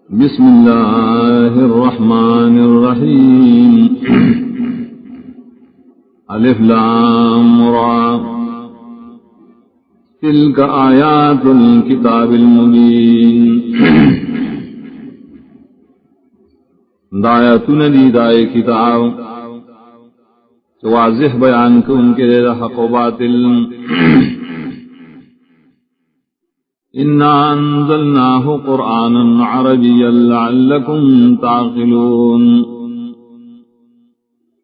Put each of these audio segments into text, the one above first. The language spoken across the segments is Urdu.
بسم اللہ الرحمن الرحیم الف لام را تلک آیات الکتاب المبین دایاتون دی دائے کتاب واضح بیان کو ان کے حق و باطل انا انزلناه قرآنا عربيا لعلكم تعقلون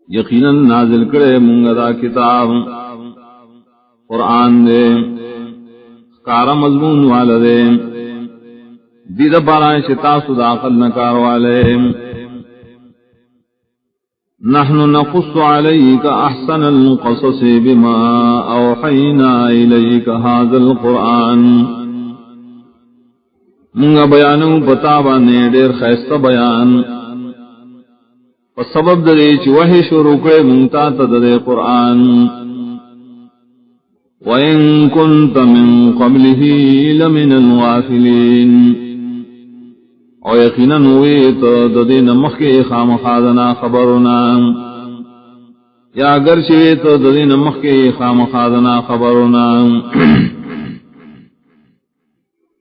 یقینا نازل کرے منگا دا کتاب قرآن دے کارا مضمون والدے دید بارائے شتا صدا قل نکار والے نحن نقص عليك احسن القصص بما اوحينا اليك هذا القرآن منگا بیانو بتابانے دیر خیستہ بیان سبب دے چی وحی شروع کرے منگتا تدرے قرآن وَإِن كُنْتَ مِن قَبْلِهِ لَمِنَ الْغَافِلِينَ او یقینا نویت ددین مخی خام خادنا خبرنا یا اگر شویت ددین مخی خام خادنا خبرنا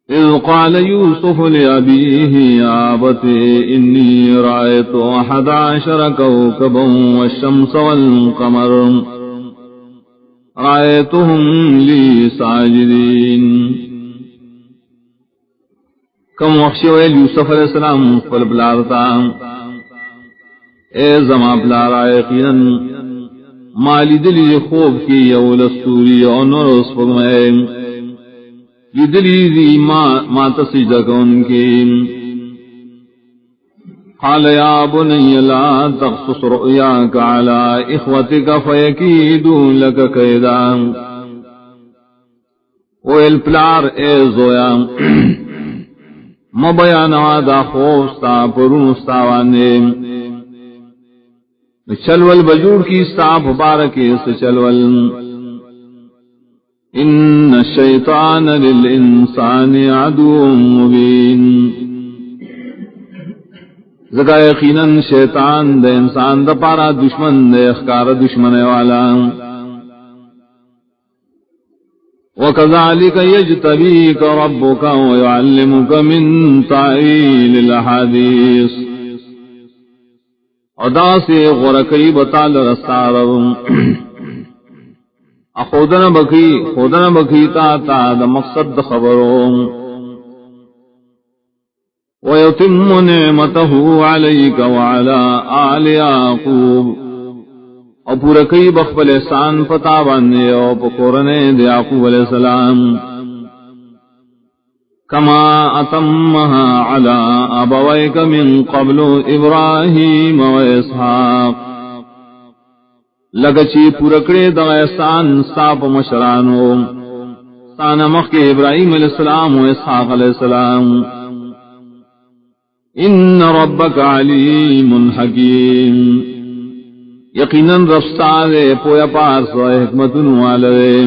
اذ قال يوسف لأبيه يا أبت إني رأيت 11 كوكبا والشمس والقمر رأيتهم لي ساجدين کم وخشویل یوسف علیہ السلام فل بلارتا اے زما بلارا یقینا مالی دلی خوب کی یولستوری اور نورس فگمائیں دلی ما تسجد کون کی قال یا بنی لا تقصص رؤیاک علی اخوتک فیکیدون لک کیدا ویل پلار اے زویا مبیانا دا خوستا پرونستا وانے چلول بجور کی استعاف بارکی اس چلول ان الشیطان للانسان عدو مبین زکا یقینا شیطان دے انسان دا پارا دشمن دے اخکار دشمن والا وَكَذَلِكَ يَجْتَبِيكَ رَبُّكَ وَيُعَلِّمُكَ مِن تَأْوِيلِ الْأَحَادِيثِ ادا سے غرقی بطال رستارم خودن بکی تا دا مقصد خبروں وَيَتِمُّ نِعْمَتَهُ عَلَيْكَ وَعَلَىٰ آلِ يَعْقُوبَ اور پورا کئی بخبل احسان پتا باندھے اور پکورنے دے یعقوب علیہ السلام کما اتمہا علی ابویک من قبل ابراہیم و اسحاق لگچی پورکڑے دا احسان ساپ مشرانو سانا مخ کے ابراہیم علیہ السلام و اسحاق علیہ السلام ان ربک علیم حکیم یقیناً رفتار پویا پاس و حکمت والے